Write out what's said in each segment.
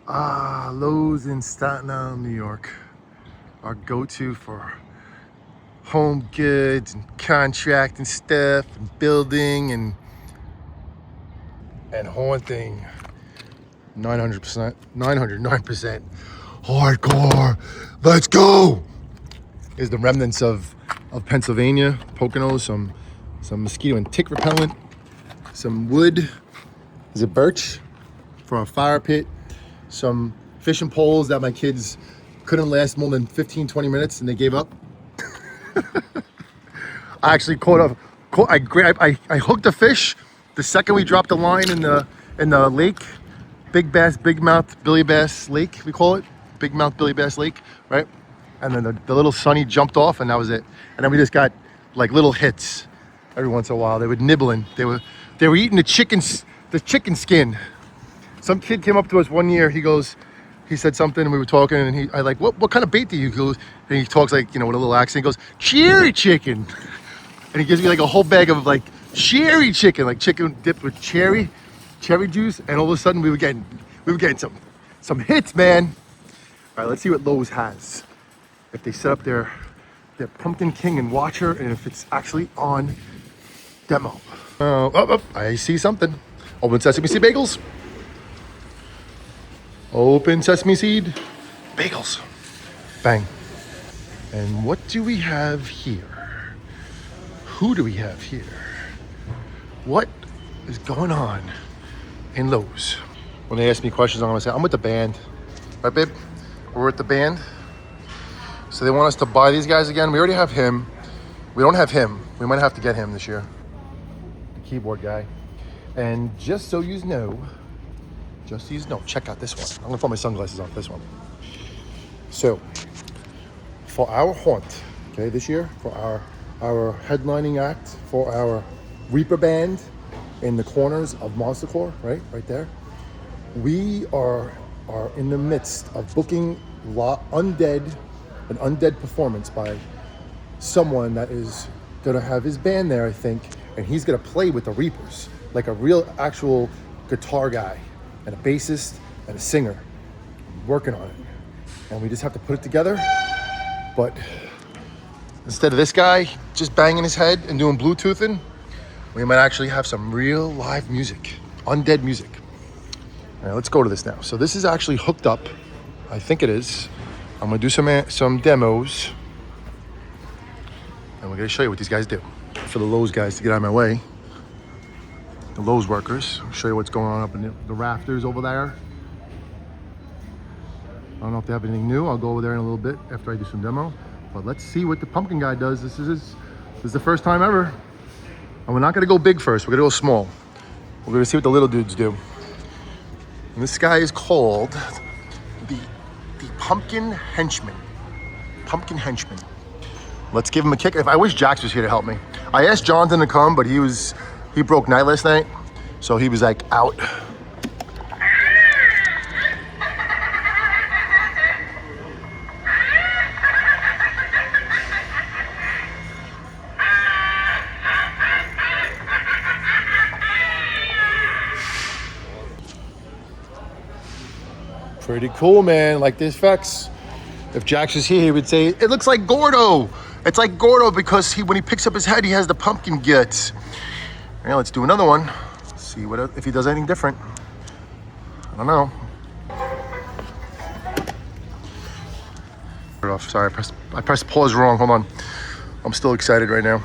Lowe's in Staten Island, New York. Our go-to for home goods and contract and stuff and building and haunting. 900%, 909% hardcore. Let's go. Is the remnants of Pennsylvania, Poconos, some mosquito and tick repellent, some wood. Is it birch for a fire pit? Some fishing poles that my kids couldn't last more than 15-20 minutes and they gave up. I actually I hooked a fish the second we dropped the line in the lake. Big mouth Billy Bass Lake, we call it. Big mouth Billy Bass Lake, right? And then the little sonny jumped off and that was it. And then we just got like little hits every once in a while. They were nibbling. They were eating the chicken skin. Some kid came up to us one year. He said something and we were talking and I like, what kind of bait do you use? And he talks like, with a little accent. He goes, cherry chicken. And he gives me like a whole bag of like cherry chicken, like chicken dipped with cherry juice. And all of a sudden we were getting some hits, man. All right, let's see what Lowe's has. If they set up their Pumpkin King and Watcher, and if it's actually on demo. I see something. Open sesame seed bagels. Open sesame seed bagels. Bang. And what do we have here? Who do we have here? What is going on in Lowe's? When they ask me questions, I'm gonna say, I'm with the band. Right, babe? We're with the band. So they want us to buy these guys again. We already have him. We don't have him. We might have to get him this year. The keyboard guy. And just so you know, check out this one. I'm gonna put my sunglasses on for this one. So, for our haunt, okay, this year, for our headlining act, for our Reaper band in the corners of Monster Core, right there, we are in the midst of booking an undead performance by someone that is gonna have his band there, I think, and he's gonna play with the Reapers, like a real actual guitar guy and a bassist and a singer working on it. And we just have to put it together. But instead of this guy just banging his head and doing Bluetoothing, we might actually have some real live music, undead music. All right, let's go to this now. So this is actually hooked up. I think it is. I'm gonna do some demos. And we're gonna show you what these guys do. For the Lowe's guys to get out of my way. The Lowe's workers. I'll show you what's going on up in the rafters over there. I don't know if they have anything new. I'll go over there in a little bit after I do some demo. But let's see what the pumpkin guy does. This is the first time ever. And we're not gonna go big first. We're gonna go small. We're gonna see what the little dudes do. And this guy is called the Pumpkin Henchman. Pumpkin Henchman. Let's give him a kick. I wish Jax was here to help me. I asked Jonathan to come, but he broke night last night, so he was like out. Pretty cool, man. Like the effects. If Jax was here, he would say, it looks like Gordo. It's like Gordo because when he picks up his head, he has the pumpkin guts. Yeah, let's do another one. See if he does anything different. I don't know. Sorry, I pressed pause wrong. Hold on. I'm still excited right now.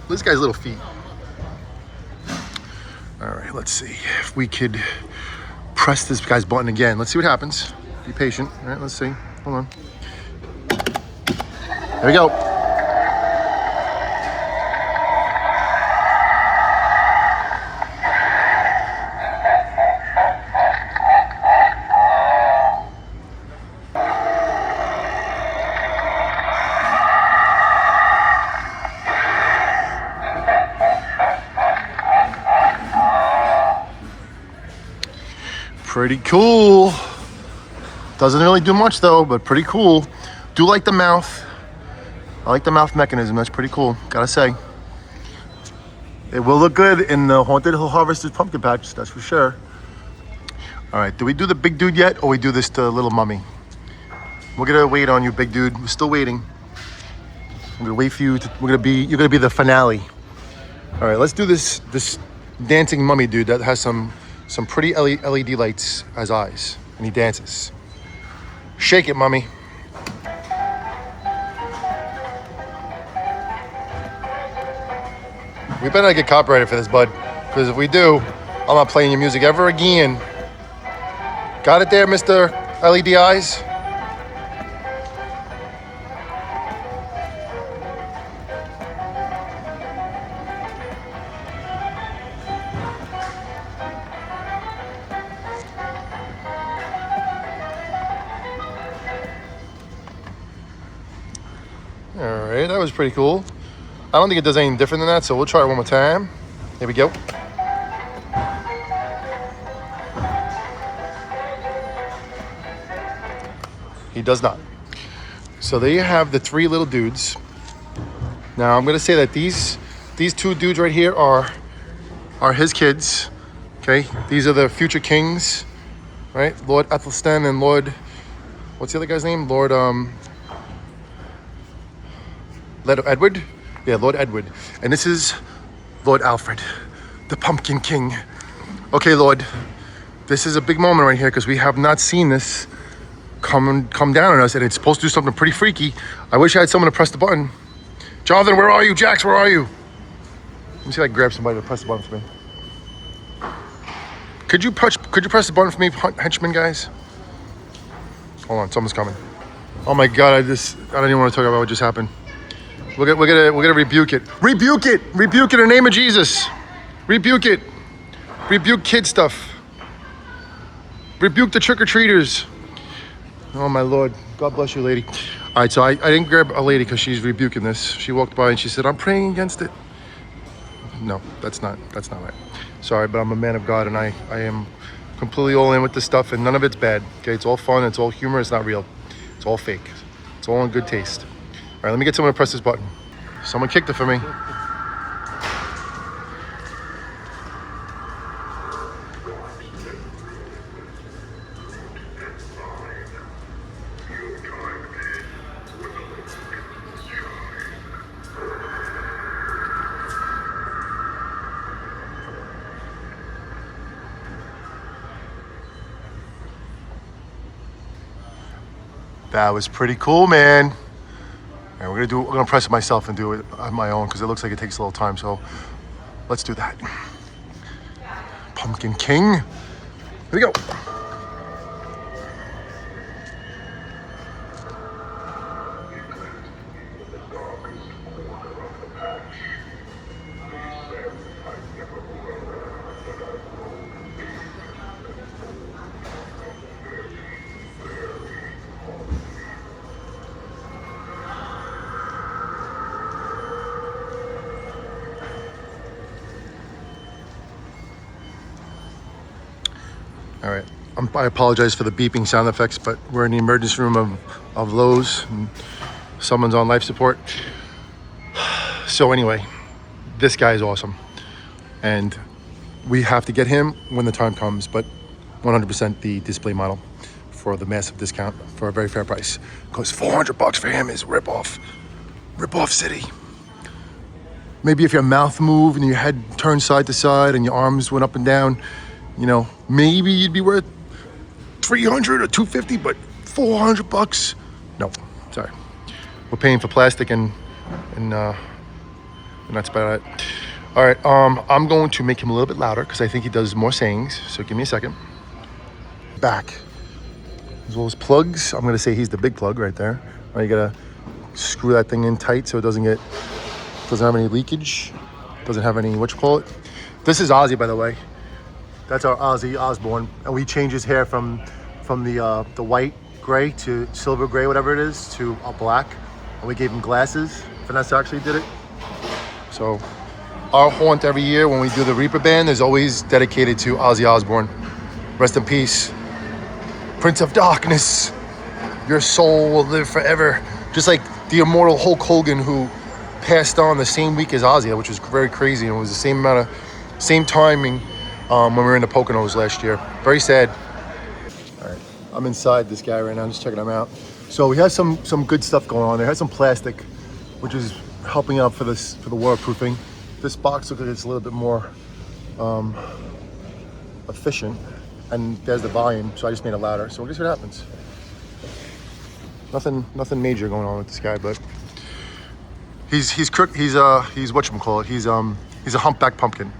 This guy's little feet. All right, let's see if we could press this guy's button again. Let's see what happens. Be patient. All right, let's see. Hold on. There we go. Pretty cool. Doesn't really do much though, but pretty cool. Do like the mouth. I like the mouth mechanism. That's pretty cool, gotta say. It will look good in the Haunted Hill Harvesters pumpkin patch, that's for sure. All right, do we do the big dude yet, or we do this to little mummy? We're gonna wait on you, big dude. We're still waiting. I'm gonna wait for you. You're gonna be the finale. All right, let's do this dancing mummy dude that has some pretty LED lights as eyes, and he dances. Shake it, mummy. We better not get copyrighted for this, bud, because if we do, I'm not playing your music ever again. Got it there, Mr. LED Eyes? All right, that was pretty cool. I don't think it does anything different than that, so we'll try it one more time. Here we go. He does not. So there you have the three little dudes. Now I'm gonna say that these two dudes right here are his kids. Okay, these are the future kings, right? Lord Ethelstan and Lord, what's the other guy's name? Lord Edward. Yeah, Lord Edward. And this is Lord Alfred, the Pumpkin King. Okay, Lord, this is a big moment right here because we have not seen this come down on us, and it's supposed to do something pretty freaky. I wish I had someone to press the button. Jonathan, where are you? Jax, where are you? Let me see if I can grab somebody to press the button for me. Could you press the button for me, henchmen guys? Hold on, someone's coming. Oh my God, I don't even want to talk about what just happened. We're gonna rebuke it. Rebuke it! Rebuke it in the name of Jesus. Rebuke it. Rebuke kid stuff. Rebuke the trick-or-treaters. Oh my Lord. God bless you, lady. All right, so I didn't grab a lady because she's rebuking this. She walked by and she said, I'm praying against it. No, that's not right. Sorry, but I'm a man of God and I am completely all in with this stuff and none of it's bad. Okay, it's all fun, it's all humor, it's not real. It's all fake. It's all in good taste. All right, let me get someone to press this button. Someone kicked it for me. That was pretty cool, man. And we're gonna press it myself and do it on my own because it looks like it takes a little time. So let's do that. Pumpkin King. Here we go. All right, I apologize for the beeping sound effects, but we're in the emergency room of Lowe's and someone's on life support. So anyway, this guy is awesome. And we have to get him when the time comes, but 100% the display model for the massive discount for a very fair price. Because $400 for him is rip-off city. Maybe if your mouth moved and your head turned side to side and your arms went up and down, you know, maybe you'd be worth $300 or $250, but $400? No, sorry. We're paying for plastic and that's about it. All right, I'm going to make him a little bit louder because I think he does more sayings. So give me a second. Back. As well as plugs. I'm gonna say he's the big plug right there. All right, you gotta screw that thing in tight so it doesn't have any leakage. Doesn't have any, This is Ozzy, by the way. That's our Ozzy Osbourne, and we changed his hair from the white gray to silver gray, whatever it is, to a black, and we gave him glasses. Vanessa actually did it. So our haunt every year when we do the Reaper Band is always dedicated to Ozzy Osbourne. Rest in peace, Prince of Darkness. Your soul will live forever. Just like the immortal Hulk Hogan, who passed on the same week as Ozzy, which was very crazy, and it was the same timing. When we were in the Poconos last year. Very sad. I'm inside this guy right now, just checking him out. So he has some good stuff going on there. Has some plastic, which is helping out for the waterproofing. This box looks like it's a little bit more efficient, and there's the volume, so I just made it louder. So we'll see what happens. Nothing major going on with this guy, but he's whatchamacallit. He's a humpback pumpkin.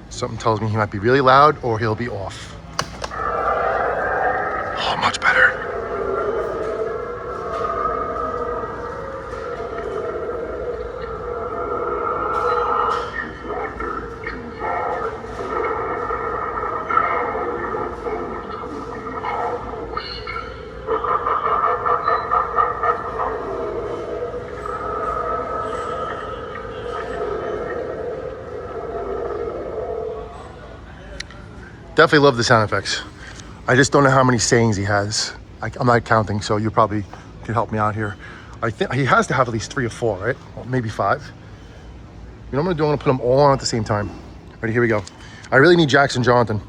Something tells me he might be really loud or he'll be off. Oh, much better. Definitely love the sound effects. I just don't know how many sayings he has. I'm not counting, so you probably can help me out here. I think he has to have at least 3 or 4, right? Or maybe 5. You know what I'm gonna do? I'm gonna put them all on at the same time. Ready, here we go. I really need Jackson Jonathan.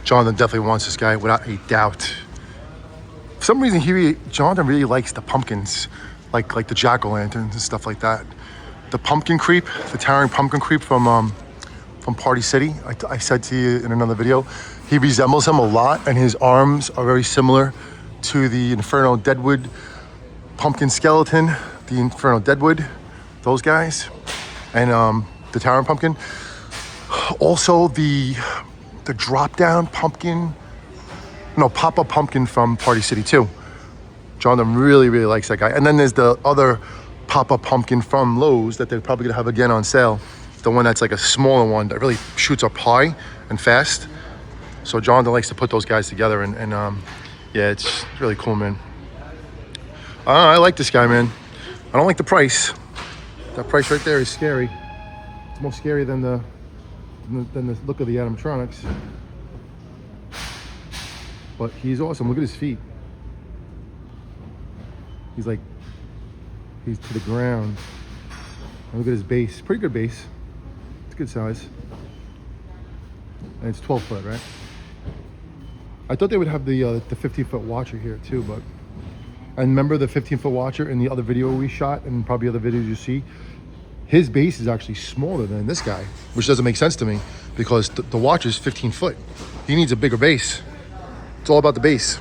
Jonathan definitely wants this guy without a doubt. For some reason, Jonathan really likes the pumpkins, like the jack-o'-lanterns and stuff like that. The pumpkin creep, the towering pumpkin creep from Party City. I said to you in another video, he resembles him a lot, and his arms are very similar to the Inferno Deadwood pumpkin skeleton, the Inferno Deadwood, those guys, and the towering pumpkin. Also the drop-down pumpkin, pop-up pumpkin from Party City too. Jonathan really likes that guy. And then there's the other pop-up pumpkin from Lowe's that they're probably gonna have again on sale. The one that's like a smaller one that really shoots up high and fast. So Jonathan likes to put those guys together, and yeah, it's really cool, man. I like this guy, man. I don't like the price. That price right there is scary. It's more scary than the look of the animatronics. But he's awesome. Look at his feet. He's to the ground. And look at his base. Pretty good base. It's a good size. And it's 12 foot, right? I thought they would have the 15-foot watcher here too, but and remember the 15-foot watcher in the other video we shot, and probably other videos you see, his base is actually smaller than this guy, which doesn't make sense to me because the watcher's 15 foot. He needs a bigger base. It's all about the base.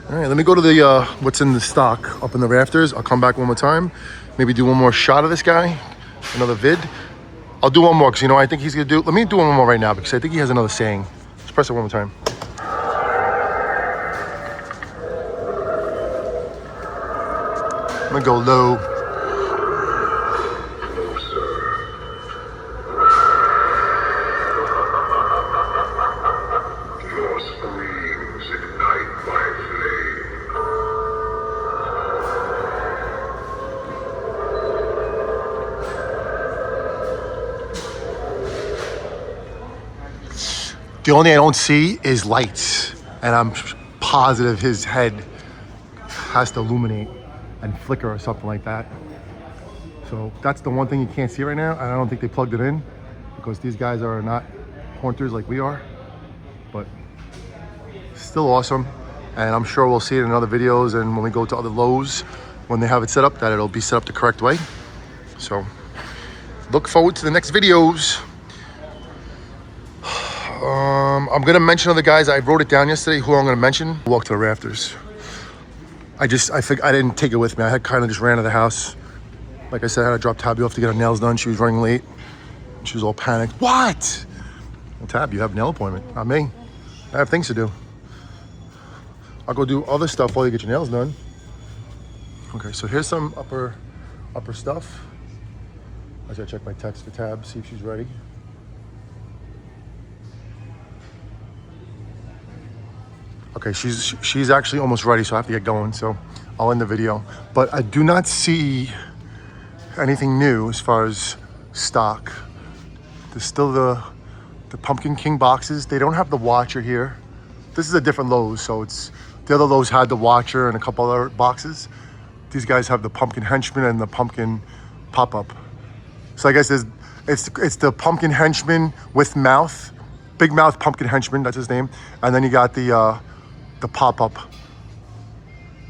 All right, let me go to the what's in the stock up in the rafters. I'll come back one more time, maybe do one more shot of this guy, another vid. I'll do one more because I think he's gonna do. Let me do one more right now because I think he has another saying. Let's press it one more time. I'm gonna go low. The only thing I don't see is lights, and I'm positive his head has to illuminate and flicker or something like that. So that's the one thing you can't see right now, and I don't think they plugged it in because these guys are not haunters like we are, but still awesome. And I'm sure we'll see it in other videos, and when we go to other Lowe's, when they have it set up, that it'll be set up the correct way. So look forward to the next videos. I'm gonna mention other guys. I wrote it down yesterday who I'm gonna mention. Walk to the rafters. I think I didn't take it with me. I had kind of just ran to the house. Like I said, I had to drop Tabby off to get her nails done. She was running late. She was all panicked. What? Well, Tab, you have a nail appointment, not me. I have things to do. I'll go do other stuff while you get your nails done. Okay, so here's some upper stuff. I gotta check my text to Tab, see if she's ready. Okay, she's actually almost ready, so I have to get going. So I'll end the video. But I do not see anything new as far as stock. There's still the Pumpkin King boxes. They don't have the Watcher here. This is a different Lowe's, so it's the other Lowe's had the Watcher and a couple other boxes. These guys have the Pumpkin Henchman and the Pumpkin Pop-Up. So I guess it's the Pumpkin Henchman with mouth, big mouth Pumpkin Henchman. That's his name. And then you got the Pop-Up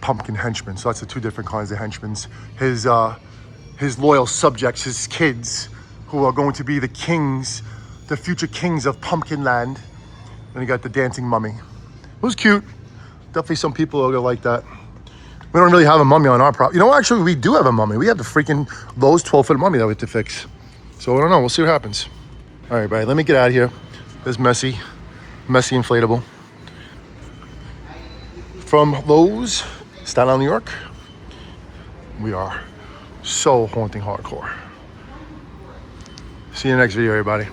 Pumpkin Henchman. So that's the two different kinds of henchmans. His loyal subjects, his kids, who are going to be the kings, the future kings of Pumpkin Land. Then you got the dancing mummy. It was cute. Definitely some people are gonna like that. We don't really have a mummy on our property. You know, actually, we do have a mummy. We have the freaking Lowe's 12-foot mummy that we have to fix. So I don't know. We'll see what happens. All right, buddy. Let me get out of here. This messy inflatable. From Lowe's, Staten Island, New York. We are so haunting hardcore. See you in the next video, everybody.